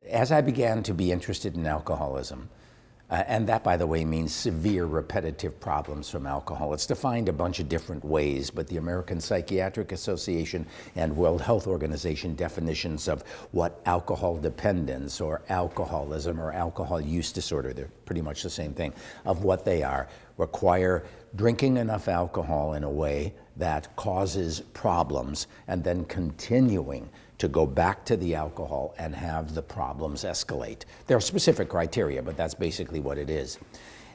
As I began to be interested in alcoholism, and that, by the way, means severe repetitive problems from alcohol. It's defined a bunch of different ways, but the American Psychiatric Association and World Health Organization definitions of what alcohol dependence or alcoholism or alcohol use disorder, they're pretty much the same thing, of what they are, require drinking enough alcohol in a way that causes problems and then continuing to go back to the alcohol and have the problems escalate. There are specific criteria, but that's basically what it is.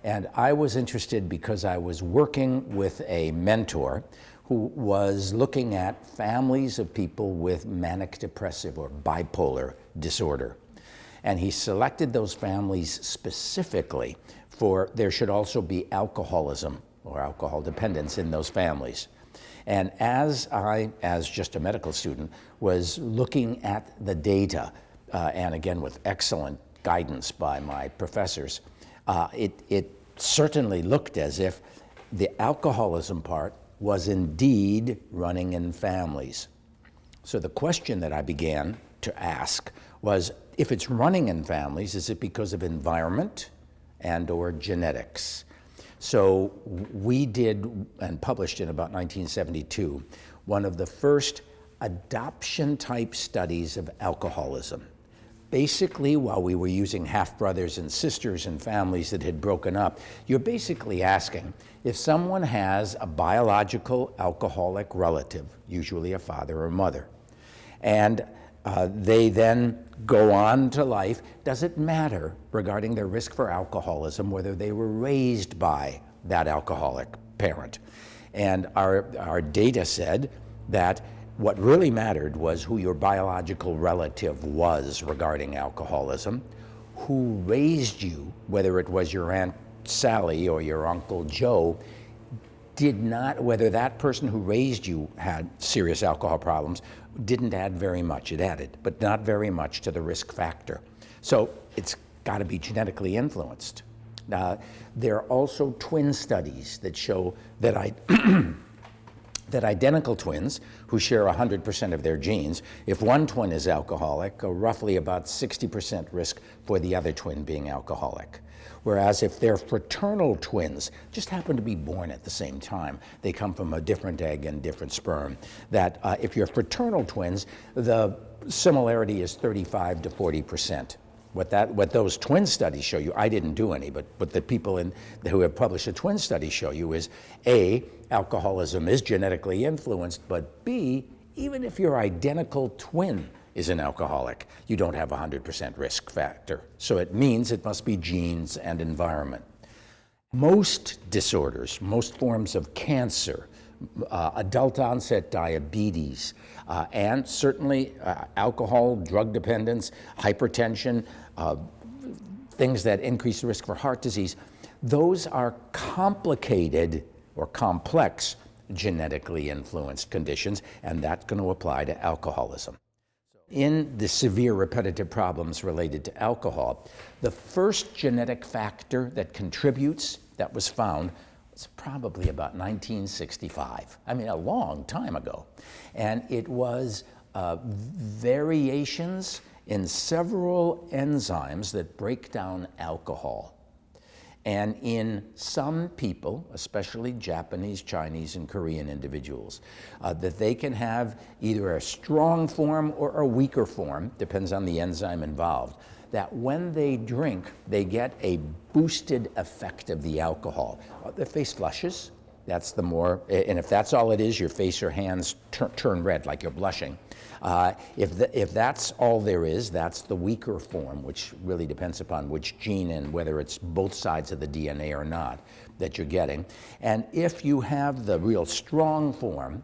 And I was interested because I was working with a mentor who was looking at families of people with manic depressive or bipolar disorder. And he selected those families specifically for there should also be alcoholism or alcohol dependence in those families. And as I, as just a medical student, was looking at the data, and again with excellent guidance by my professors, it certainly looked as if the alcoholism part was indeed running in families. So the question that I began to ask was, if it's running in families, is it because of environment and or genetics? So we did and published in about 1972 one of the first adoption type studies of alcoholism. Basically, while we were using half-brothers and sisters in families that had broken up, you're basically asking if someone has a biological alcoholic relative, usually a father or mother, and they then go on to life, does it matter regarding their risk for alcoholism whether they were raised by that alcoholic parent? And our data said that what really mattered was who your biological relative was regarding alcoholism, who raised you, whether it was your Aunt Sally or your Uncle Joe, did not, whether that person who raised you had serious alcohol problems, didn't add very much. It added, but not very much to the risk factor. So it's got to be genetically influenced. There are also twin studies that show that that identical twins who share 100% of their genes, if one twin is alcoholic, roughly about 60% risk for the other twin being alcoholic. Whereas if they're fraternal twins, just happen to be born at the same time, they come from a different egg and different sperm, that if you're fraternal twins, the similarity is 35 to 40%. What those twin studies show you, I didn't do any, but the people who have published a twin study show you is A, alcoholism is genetically influenced, but B, even if your identical twin is an alcoholic, you don't have 100% risk factor. So it means it must be genes and environment. Most disorders, most forms of cancer, adult onset diabetes, and certainly alcohol, drug dependence, hypertension, things that increase the risk for heart disease, those are complicated or complex genetically influenced conditions, and that's going to apply to alcoholism. In the severe repetitive problems related to alcohol, the first genetic factor that contributes that was found was probably about 1965. I mean, a long time ago. And it was variations in several enzymes that break down alcohol. And in some people, especially Japanese, Chinese, and Korean individuals, that they can have either a strong form or a weaker form, depends on the enzyme involved, that when they drink, they get a boosted effect of the alcohol. The face flushes, that's the more, and if that's all it is, your face or hands turn red like you're blushing. If that's all there is, that's the weaker form, which really depends upon which gene and whether it's both sides of the DNA or not that you're getting. And if you have the real strong form,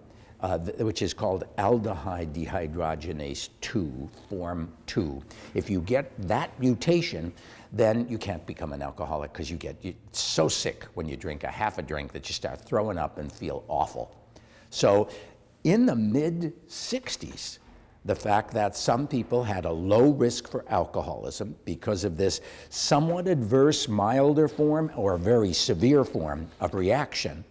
which is called aldehyde dehydrogenase 2, form 2, if you get that mutation, then you can't become an alcoholic because you're so sick when you drink half a drink that you start throwing up and feel awful. So in the mid-60s, the fact that some people had a low risk for alcoholism because of this somewhat adverse, milder form or a very severe form of reaction,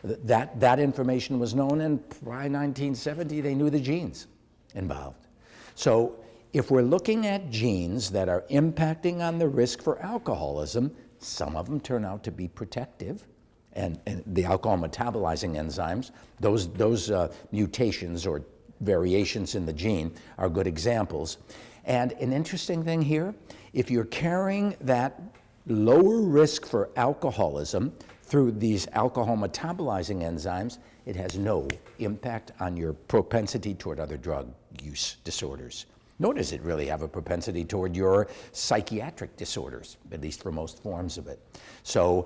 that information was known, and by 1970 they knew the genes involved. So if we're looking at genes that are impacting on the risk for alcoholism, some of them turn out to be protective. And the alcohol metabolizing enzymes, those mutations or variations in the gene are good examples. And an interesting thing here, if you're carrying that lower risk for alcoholism through these alcohol metabolizing enzymes, it has no impact on your propensity toward other drug use disorders. Nor does it really have a propensity toward your psychiatric disorders, at least for most forms of it. So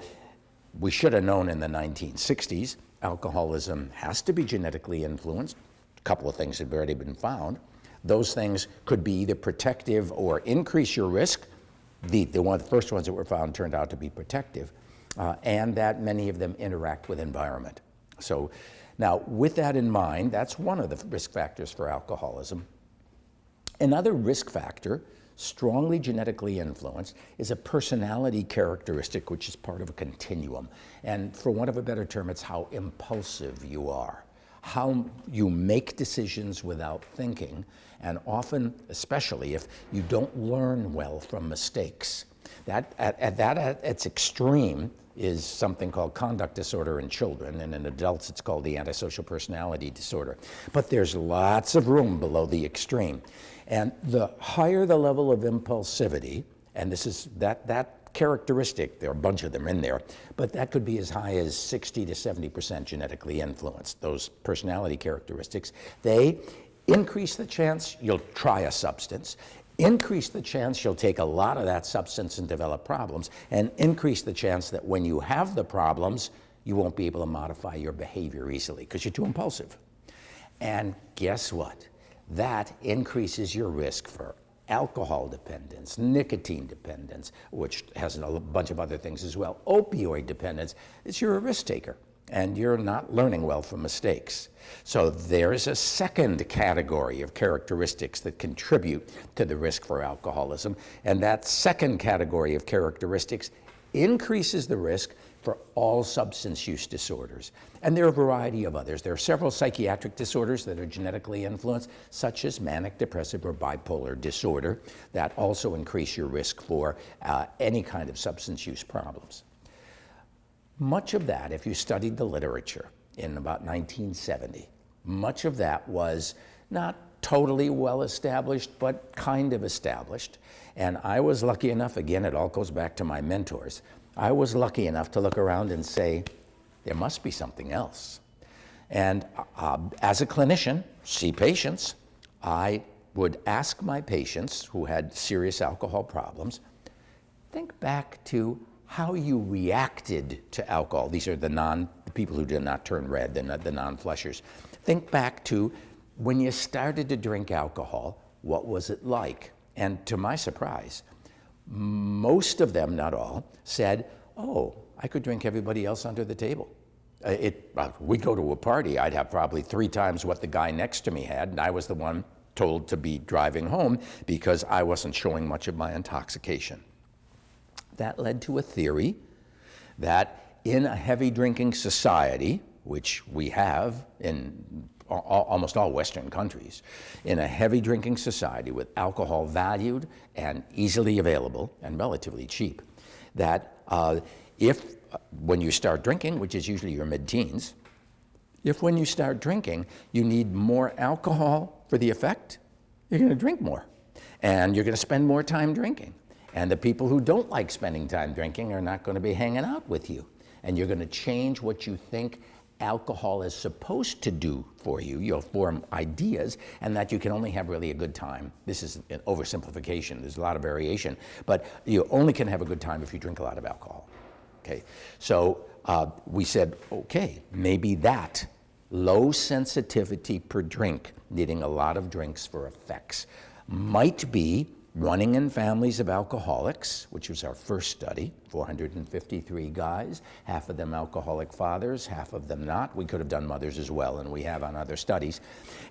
we should have known in the 1960s, alcoholism has to be genetically influenced. A couple of things have already been found. Those things could be either protective or increase your risk. The first ones that were found turned out to be protective, and that many of them interact with environment. So now, with that in mind, that's one of the risk factors for alcoholism. Another risk factor, strongly genetically influenced, is a personality characteristic which is part of a continuum. And for want of a better term, it's how impulsive you are, how you make decisions without thinking, and often, especially if you don't learn well from mistakes. That at its extreme is something called conduct disorder in children, and in adults it's called the antisocial personality disorder. But there's lots of room below the extreme. And the higher the level of impulsivity, and this is that characteristic, there are a bunch of them in there, but that could be as high as 60 to 70% genetically influenced, those personality characteristics. They increase the chance you'll try a substance, increase the chance you'll take a lot of that substance and develop problems, and increase the chance that when you have the problems, you won't be able to modify your behavior easily because you're too impulsive. And guess what? That increases your risk for alcohol dependence, nicotine dependence, which has a bunch of other things as well, opioid dependence. You're a risk taker, and you're not learning well from mistakes. So there's a second category of characteristics that contribute to the risk for alcoholism, and that second category of characteristics increases the risk for all substance use disorders. And there are a variety of others. There are several psychiatric disorders that are genetically influenced, such as manic depressive or bipolar disorder, that also increase your risk for any kind of substance use problems. Much of that, if you studied the literature in about 1970, much of that was not totally well established, but kind of established. And I was lucky enough, again, it all goes back to my mentors, I was lucky enough to look around and say, there must be something else. And as a clinician, see patients, I would ask my patients who had serious alcohol problems, think back to how you reacted to alcohol. These are the people who did not turn red, the non-flushers. Think back to when you started to drink alcohol, what was it like? And to my surprise, most of them, not all, said, oh, I could drink everybody else under the table. We'd go to a party, I'd have probably 3 times what the guy next to me had, and I was the one told to be driving home because I wasn't showing much of my intoxication. That led to a theory that in a heavy drinking society, which we have in almost all Western countries, in a heavy drinking society with alcohol valued and easily available and relatively cheap, that when you start drinking, which is usually your mid-teens, if when you start drinking you need more alcohol for the effect, you're going to drink more. And you're going to spend more time drinking. And the people who don't like spending time drinking are not going to be hanging out with you. And you're going to change what you think alcohol is supposed to do for you. You'll form ideas, and that you can only have really a good time. This is an oversimplification. There's a lot of variation. But you only can have a good time if you drink a lot of alcohol. Okay? So we said, okay, maybe that low sensitivity per drink, needing a lot of drinks for effects, might be running in families of alcoholics, which was our first study, 453 guys, half of them alcoholic fathers, half of them not. We could have done mothers as well, and we have on other studies.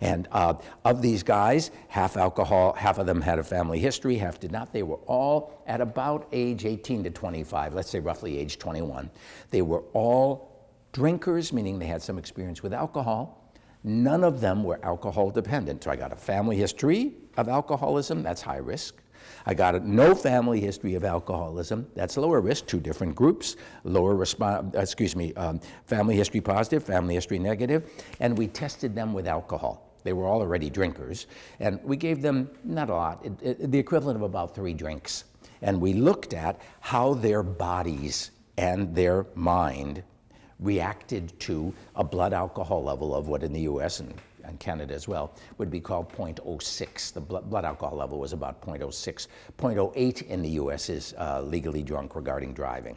And of these guys, half alcohol, half of them had a family history, half did not. They were all at about age 18 to 25, let's say roughly age 21. They were all drinkers, meaning they had some experience with alcohol. None of them were alcohol dependent. So I got a family history of alcoholism, that's high risk. I got no family history of alcoholism, that's lower risk, 2 different groups, family history positive, family history negative, and we tested them with alcohol. They were all already drinkers, and we gave them, not a lot, the equivalent of about 3 drinks. And we looked at how their bodies and their mind reacted to a blood alcohol level of what in the US and Canada as well would be called 0.06. The blood alcohol level was about 0.06. 0.08 in the US is legally drunk regarding driving.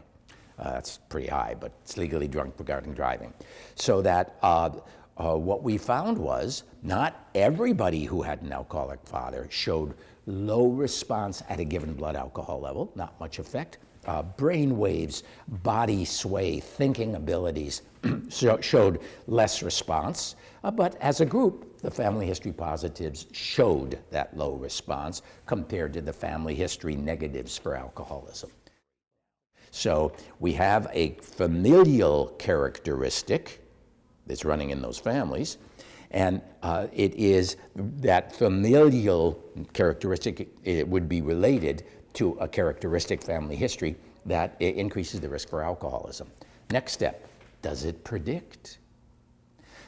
That's pretty high, but it's legally drunk regarding driving. So that what we found was not everybody who had an alcoholic father showed low response at a given blood alcohol level, not much effect. Brain waves, body sway, thinking abilities showed less response. But as a group, the family history positives showed that low response compared to the family history negatives for alcoholism. So we have a familial characteristic that's running in those families, and it is that familial characteristic, it would be related to a characteristic family history that increases the risk for alcoholism. Next step, does it predict?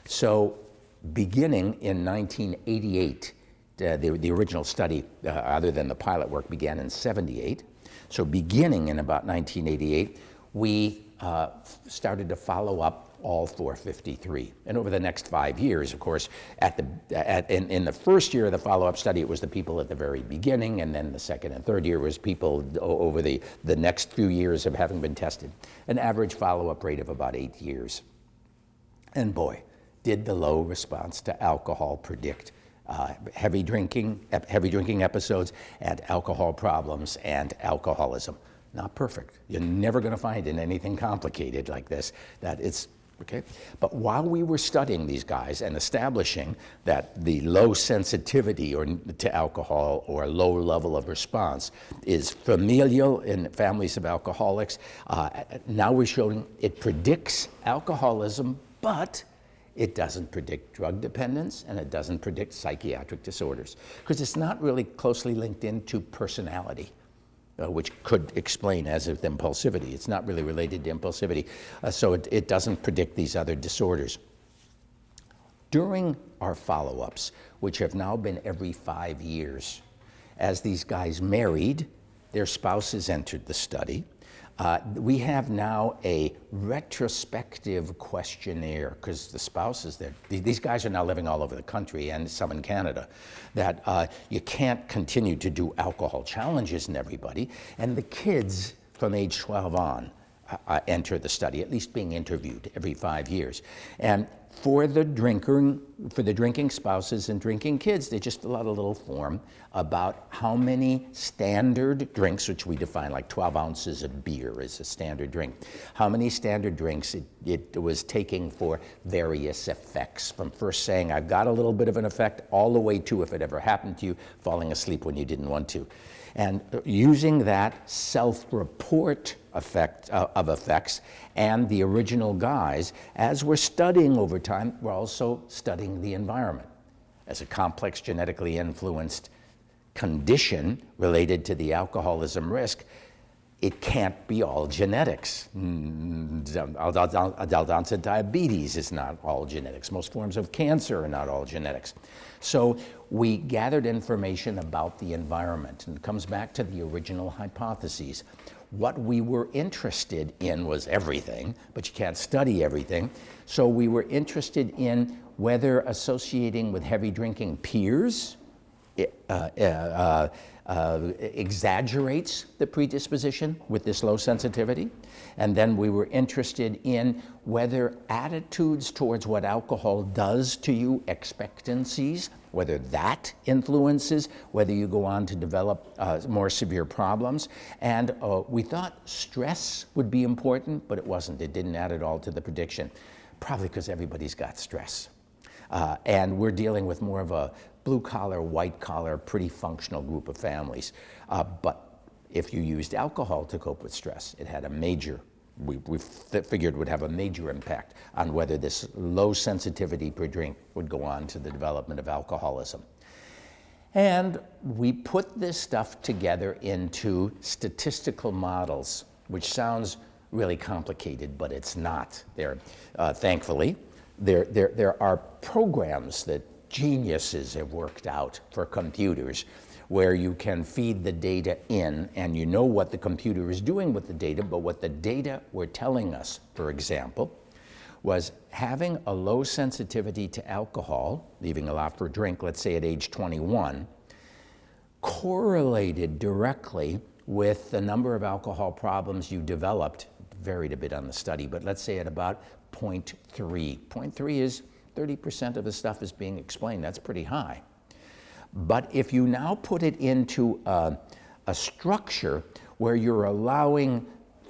So beginning in 1988, the original study, other than the pilot work, began in 78. So beginning in about 1988, we started to follow up all 453. And over the next 5 years, of course, in the first year of the follow-up study, it was the people at the very beginning, and then the second and third year was people over the next few years of having been tested. An average follow-up rate of about 8 years. And boy, did the low response to alcohol predict heavy drinking episodes and alcohol problems and alcoholism. Not perfect. You're never going to find in anything complicated like this that it's okay. But while we were studying these guys and establishing that the low sensitivity to alcohol or low level of response is familial in families of alcoholics, now we're showing it predicts alcoholism, but it doesn't predict drug dependence, and it doesn't predict psychiatric disorders, because it's not really closely linked into personality. Which could explain as with impulsivity. It's not really related to impulsivity, so it doesn't predict these other disorders. During our follow-ups, which have now been every 5 years, as these guys married, their spouses entered the study. We have now a retrospective questionnaire, because the spouses, these guys are now living all over the country and some in Canada, that you can't continue to do alcohol challenges in everybody. And the kids from age 12 on enter the study, at least being interviewed every 5 years. And for the drinking spouses and drinking kids, they just fill out a little form about how many standard drinks, which we define like 12 ounces of beer is a standard drink, how many standard drinks it was taking for various effects, from first saying, I've got a little bit of an effect, all the way to, if it ever happened to you, falling asleep when you didn't want to. And using that self-report of effects and the original guys, as we're studying over time, we're also studying the environment. As a complex genetically influenced condition related to the alcoholism risk, it can't be all genetics. Adult onset diabetes is not all genetics. Most forms of cancer are not all genetics. So we gathered information about the environment, and it comes back to the original hypotheses. What we were interested in was everything, but you can't study everything. So we were interested in whether associating with heavy drinking peers exaggerates the predisposition with this low sensitivity. And then we were interested in whether attitudes towards what alcohol does to you, expectancies, whether that influences whether you go on to develop more severe problems. And we thought stress would be important, but it wasn't. It didn't add at all to the prediction, probably because everybody's got stress. And we're dealing with more of a blue-collar, white-collar, pretty functional group of families. But if you used alcohol to cope with stress, it had a major we figured would have a major impact on whether this low sensitivity per drink would go on to the development of alcoholism. And we put this stuff together into statistical models, which sounds really complicated, but it's not. Thankfully, there are programs that geniuses have worked out for computers where you can feed the data in and you know what the computer is doing with the data, but what the data were telling us, for example, was having a low sensitivity to alcohol, leaving a lot for drink, let's say at age 21, correlated directly with the number of alcohol problems you developed, varied a bit on the study, but let's say at about 0.3. 0.3 is 30% of the stuff is being explained. That's pretty high. But if you now put it into a structure where you're allowing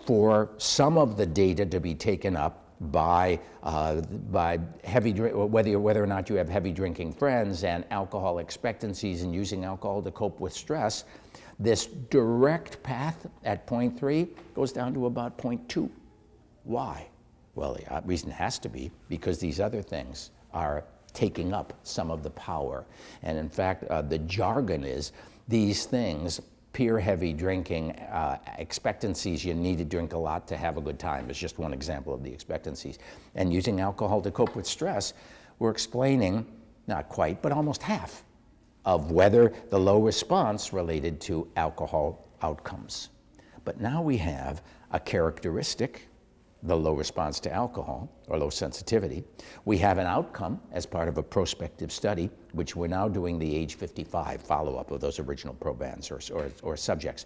for some of the data to be taken up by heavy drink, whether or not you have heavy drinking friends and alcohol expectancies and using alcohol to cope with stress, this direct path at 0.3 goes down to about 0.2. Why? Well, the reason has to be because these other things are taking up some of the power. And in fact, the jargon is these things, peer heavy drinking, expectancies, you need to drink a lot to have a good time is just one example of the expectancies. And using alcohol to cope with stress, we're explaining, not quite, but almost half of whether the low response related to alcohol outcomes. But now we have a characteristic, the low response to alcohol, or low sensitivity. We have an outcome as part of a prospective study, which we're now doing the age 55 follow-up of those original probands or subjects.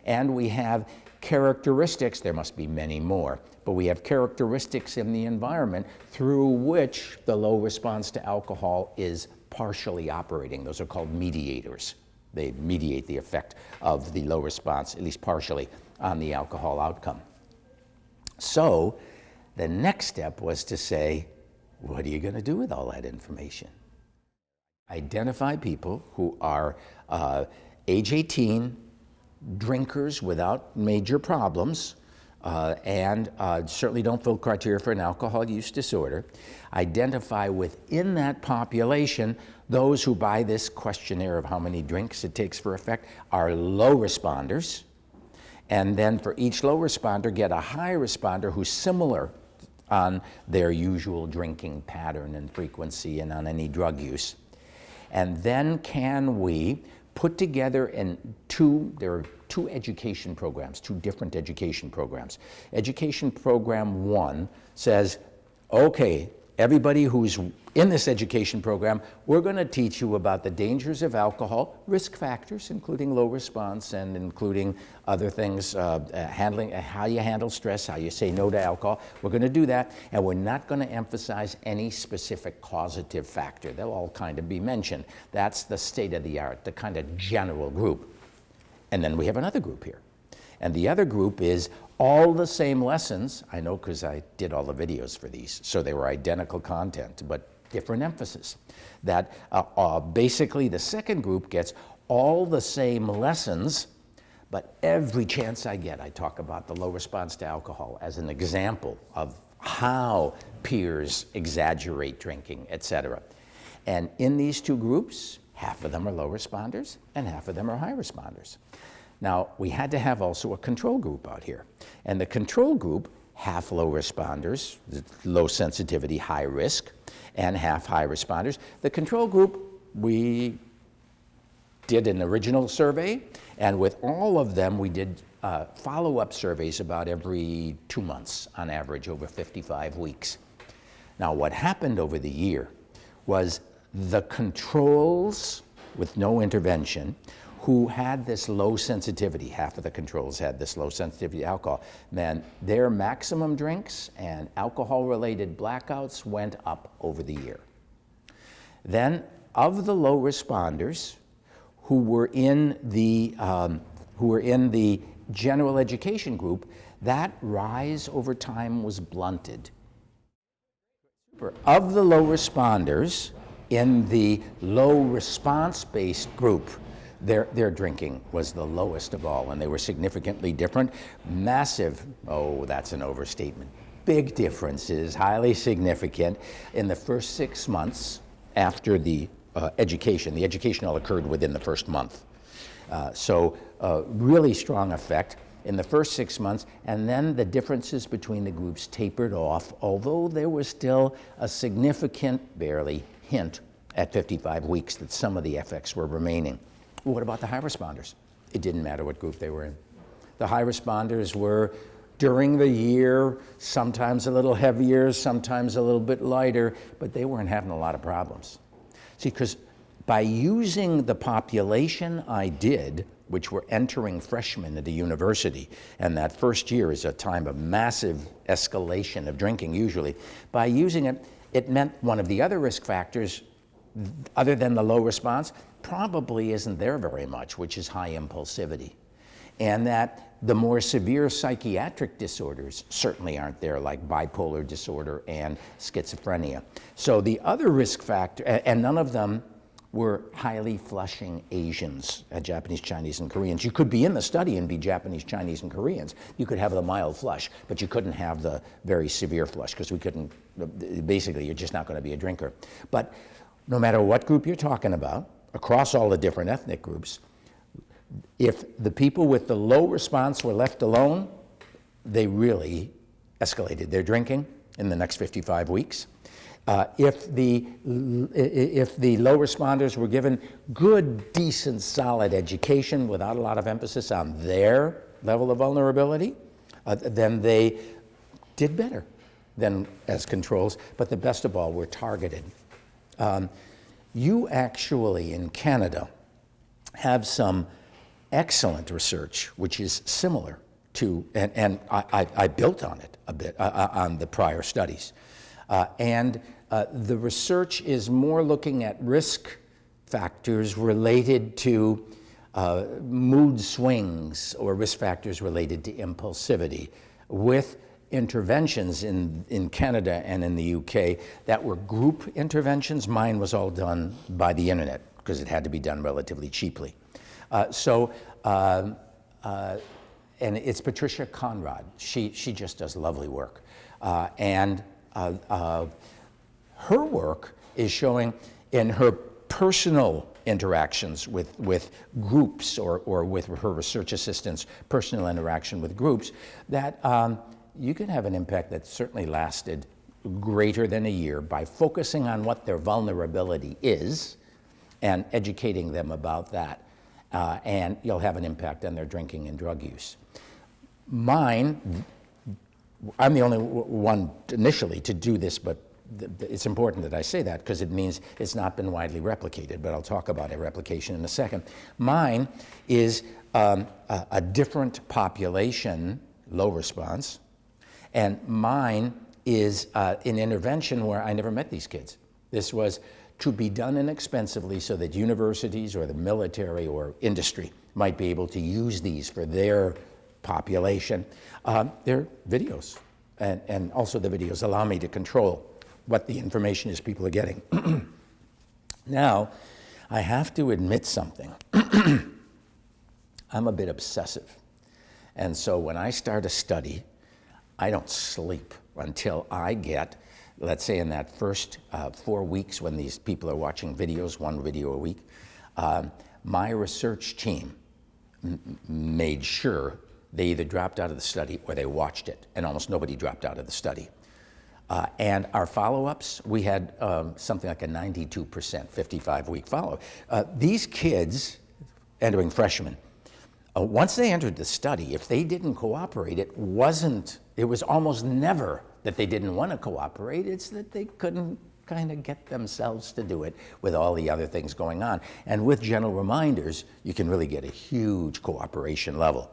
And we have characteristics, there must be many more, but we have characteristics in the environment through which the low response to alcohol is partially operating. Those are called mediators. They mediate the effect of the low response, at least partially, on the alcohol outcome. So the next step was to say, what are you going to do with all that information? Identify people who are age 18, drinkers without major problems, and certainly don't fill criteria for an alcohol use disorder. Identify within that population those who, by this questionnaire of how many drinks it takes for effect, are low responders. And then for each low responder, get a high responder who's similar on their usual drinking pattern and frequency and on any drug use. And then can we put together there are two education programs, two different education programs. Education program 1 says, okay, everybody who's in this education program, we're going to teach you about the dangers of alcohol, risk factors, including low response and including other things, handling, how you handle stress, how you say no to alcohol. We're going to do that, and we're not going to emphasize any specific causative factor. They'll all kind of be mentioned. That's the state of the art, the kind of general group. And then we have another group here. And the other group is all the same lessons. I know because I did all the videos for these, so they were identical content, but different emphasis. That basically the second group gets all the same lessons, but every chance I get, I talk about the low response to alcohol as an example of how peers exaggerate drinking, etc. And in these two groups, half of them are low responders and half of them are high responders. Now, we had to have also a control group out here. And the control group, half low responders, low sensitivity, high risk, and half high responders. The control group, we did an original survey, and with all of them, we did follow-up surveys about every 2 months on average over 55 weeks. Now, what happened over the year was the controls, with no intervention, who had this low sensitivity, half of the controls had this low sensitivity to alcohol, then their maximum drinks and alcohol-related blackouts went up over the year. Then, of the low responders who were in the general education group, that rise over time was blunted. Of the low responders in the low response-based group, their drinking was the lowest of all, and they were significantly different. Massive, oh, that's an overstatement. Big differences, highly significant in the first 6 months after the education. The education all occurred within the first month. So really strong effect in the first 6 months, and then the differences between the groups tapered off, although there was still a significant, barely, hint at 55 weeks that some of the effects were remaining. What about the high responders? It didn't matter what group they were in. The high responders were, during the year, sometimes a little heavier, sometimes a little bit lighter, but they weren't having a lot of problems. See, because by using the population I did, which were entering freshmen at a university, and that first year is a time of massive escalation of drinking usually, by using it, it meant one of the other risk factors, other than the low response, probably isn't there very much, which is high impulsivity. And that the more severe psychiatric disorders certainly aren't there, like bipolar disorder and schizophrenia. So the other risk factor, and none of them were highly flushing Asians, Japanese, Chinese, and Koreans. You could be in the study and be Japanese, Chinese, and Koreans. You could have the mild flush, but you couldn't have the very severe flush because we couldn't, basically you're just not going to be a drinker. But no matter what group you're talking about, across all the different ethnic groups, if the people with the low response were left alone, they really escalated their drinking in the next 55 weeks. If the low responders were given good, decent, solid education without a lot of emphasis on their level of vulnerability, then they did better than as controls, but the best of all were targeted. You actually, in Canada, have some excellent research which is similar to, and I built on it a bit, on the prior studies. The research is more looking at risk factors related to mood swings or risk factors related to impulsivity, with interventions in Canada and in the UK that were group interventions. Mine was all done by the internet because it had to be done relatively cheaply. And it's Patricia Conrad. She just does lovely work. Her work is showing in her personal interactions with groups or with her research assistants, personal interaction with groups, that you can have an impact that certainly lasted greater than a year by focusing on what their vulnerability is and educating them about that. And you'll have an impact on their drinking and drug use. Mine, I'm the only one initially to do this, but it's important that I say that because it means it's not been widely replicated, but I'll talk about a replication in a second. Mine is a different population, low response, and mine is an intervention where I never met these kids. This was to be done inexpensively so that universities or the military or industry might be able to use these for their population. They're videos, and also the videos allow me to control what the information is people are getting. Now, I have to admit something. I'm a bit obsessive. And so when I start a study, I don't sleep until I get, let's say in that first 4 weeks when these people are watching videos, one video a week, my research team made sure they either dropped out of the study or they watched it, and almost nobody dropped out of the study. And our follow-ups, we had something like a 92% 55-week follow-up. These kids, entering freshmen, once they entered the study, if they didn't cooperate, it was almost never that they didn't want to cooperate, it's that they couldn't kind of get themselves to do it with all the other things going on. And with gentle reminders, you can really get a huge cooperation level.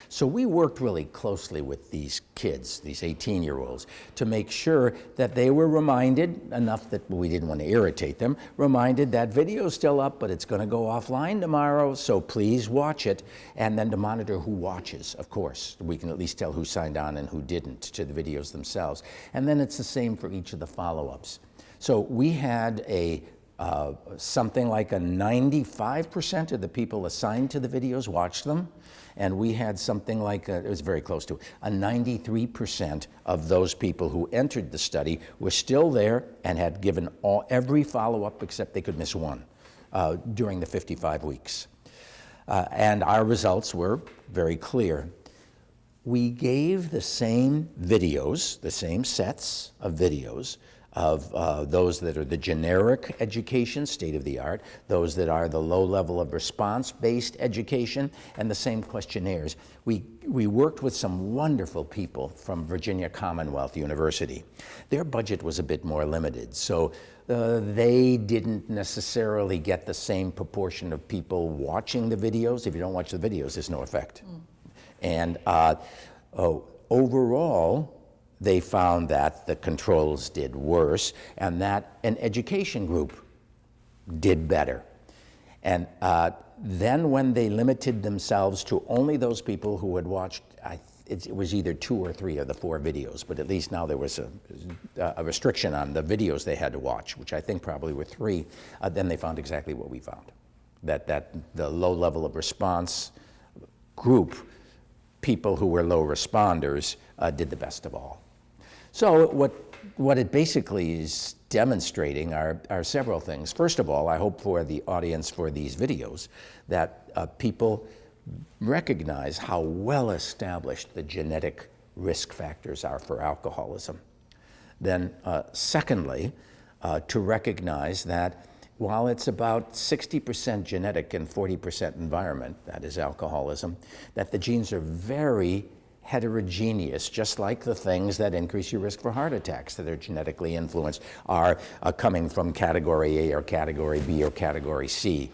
So we worked really closely with these kids, these 18-year-olds, to make sure that they were reminded, enough that we didn't want to irritate them, reminded that video's still up, but it's going to go offline tomorrow, so please watch it, and then to monitor who watches, of course. We can at least tell who signed on and who didn't to the videos themselves. And then it's the same for each of the follow-ups. So we had a Something like a 95% of the people assigned to the videos watched them, and we had something like, it was very close to, a 93% of those people who entered the study were still there and had given every follow-up except they could miss one during the 55 weeks. And our results were very clear. We gave the same videos, the same sets of videos, of those that are the generic education, state-of-the-art, those that are the low level of response-based education, and the same questionnaires. We worked with some wonderful people from Virginia Commonwealth University. Their budget was a bit more limited, so they didn't necessarily get the same proportion of people watching the videos. If you don't watch the videos, there's no effect. And overall, they found that the controls did worse and that an education group did better. And then when they limited themselves to only those people who had watched, it was either 2 or 3 of the 4 videos, but at least now there was a restriction on the videos they had to watch, which I think probably were 3, then they found exactly what we found, that the low level of response group, people who were low responders, did the best of all. So what it basically is demonstrating are several things. First of all, I hope for the audience for these videos that people recognize how well established the genetic risk factors are for alcoholism. Then secondly, to recognize that while it's about 60% genetic and 40% environment, that is alcoholism, that the genes are very heterogeneous, just like the things that increase your risk for heart attacks that are genetically influenced are coming from category A or category B or category C.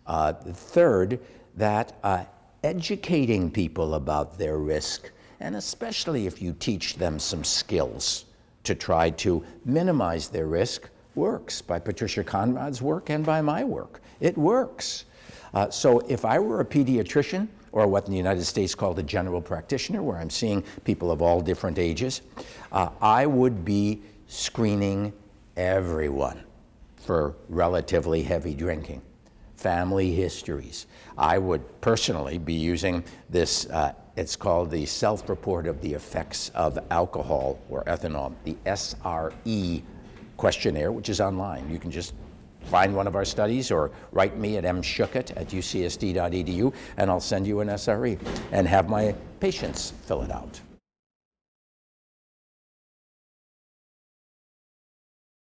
Third, that educating people about their risk, and especially if you teach them some skills to try to minimize their risk, works by Patricia Conrad's work and by my work. It works. So if I were a pediatrician, or what in the United States called a general practitioner, where I'm seeing people of all different ages, I would be screening everyone for relatively heavy drinking, family histories. I would personally be using this, it's called the Self-Report of the Effects of Alcohol or Ethanol, the SRE questionnaire, which is online. You can just find one of our studies or write me at mschuckit@ucsd.edu and I'll send you an SRE and have my patients fill it out.